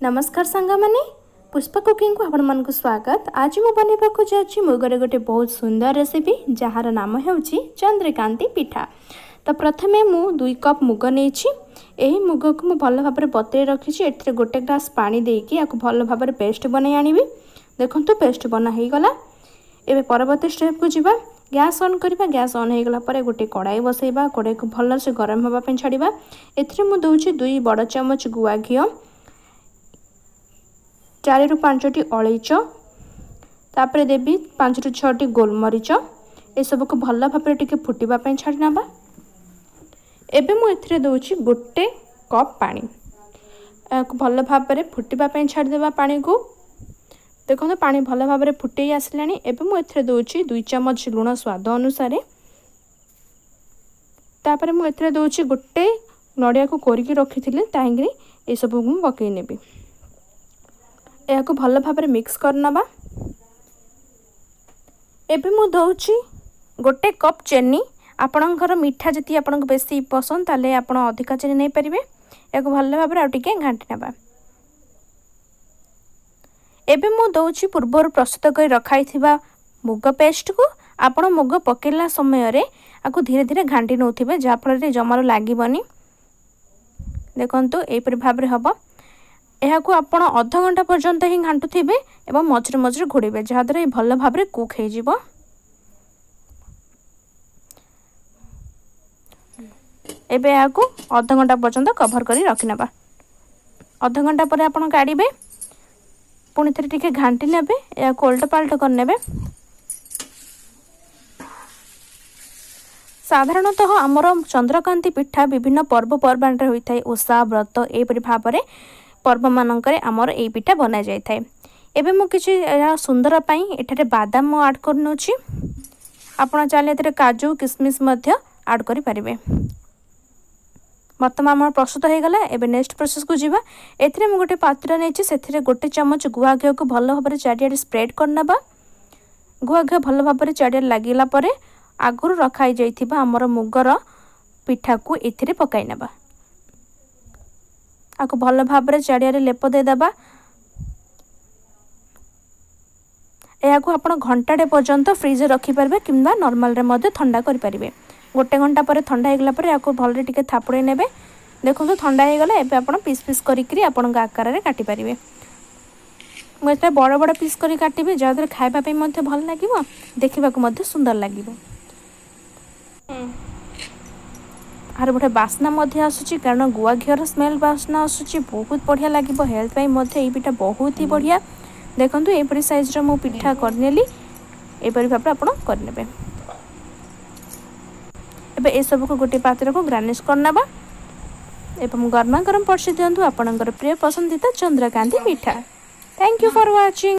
नमस्कार सांग मैंने पुष्पा कुकिंग को आपण मन को स्वागत। आज मु बनवा को जाऊँगी मुगरे गोटे बहुत सुंदर रेसिपी जार नाम है चंद्रकांती पिठा। तो प्रथमे मु 2 कप मुग नहीं मुग को मुझे भल भाव बतई रखी ए गोटे ग्लास पानी देकी या भल भाव पेस्ट बनई आनी। देखो पेस्ट बना हो गला। एवं परवर्त स्टेप को जीवा गैस ऑन करवा। गैस ऑन हो गला गोटे कड़ाई बसैबा। कड़ाई को भल से गरम होगापी छाड़ा। एमुचे 2 बड़ चामच गुआ घी 4 ରୁ 5टी अलैच तापर देवी 5 ରୁ 6टी गोलमरीच ए सब को भल भाव टिके फुटापी छाड़ी ना। एबे मु एथिरे दउची गोटे कप पानी भल भाव फुटापी छाड़देवा। पानी को देखो पानी भल भाव फुटे आसलानी। एबे मु एथिरे दउची 2 चामच लुण स्वाद अनुसार। तापर मु एथिरे दउची गोटे नड़िया को कोरिकी रखी ताकि ये सब को पकई नेबी। या भल भाव मिक्स करनबा। एबे मु दउची गोटे कप चीनी। आपणकर मीठा जति आपन बेसी पसंद ताले आपण अधिका चीनी नहीं पारिबे। या भल भाव आ टिके घांटी नबा। एबे मु दउची पूर्वर प्रस्तुत कर रखाइथिबा मुग पेस्ट को आपण मुग पकेला समय रे आको धीरे धीरे घांटी नउथिबे जा फल जमार लागिबनी। देखंतु एपरि भाव रे हबो। यह आपण अध घंटा पर्यंत ही घाटुवे और मझे मझे घोड़े जहाद्वारा भल भाव कुक हो। एबे या अध घंटा पर्यंत कभर कर रखिना। अध घंटा पर आप काढ़े पुणी थे टिके घाटी ने या ओल्ट पाल्ट करने। साधारणतः आमर चंद्रकांती पिठा विभिन्न पर्वपर्वाणी होता है। ओषा व्रत एपरि भाव में पर्व मानकर आमर ये पिठा बना जाए थाए। एबे मु किछि सुंदर पाई एठारे बादाम ऐड करनोछि। आपण चाहे एते काजू किशमिश मध्य ऐड करि परिबे। बर्तमान आमर प्रस्तुत हो गला। एबे नेक्स्ट प्रोसेस को जीवा। एथिरे मु गोटे पात्र नेछि सेथिरे गोटे चम्मच गुआ घी को भल भाव चारियाडे स्प्रेड करनबा। गुआ घी भल भाव चारियाडे लागिला परे आगुरु रखाई जाइथिबा आमर मुगर पिठा को एथिरे पकाई नबा। आको भल भाव चारिया लेप देदेबा। या आपण घंटाटे पर्यंत फ्रिज रखिपारे कि नॉर्मल रे मध्य ठंडा करें। गोटे घंटा पर ठंडा होगा पर भल टिके थापुड़े ने। देखो ठंडा हो गला। एबे आपण पीस पीस करी आपण आकार में काटी पारे। मुझे बड़ बड़ पीस करी काटिबे जहाद्वारा खाइबा मध्य भल लागिबो देखिबा को मध्य सुंदर लागिबो। आर गोटे बास्ना मध्य आसुची कारण गुआ घीर स्मेल बास्ना आसुची बहुत बढ़िया लगे। हेल्थ पाई मध्य ये पिठा बहुत ही बढ़िया। देखंतु एपरी साइज रो मु पिठा करनेली एपरी भाव आपण करनेबे। एबे ए सब को गोटे पात्र को गार्निश करनबा एवं गरमा गरम परसी दियंतु आपनकर प्रिय पसंदीदा चंद्रकांती पिठा। Thank you for watching.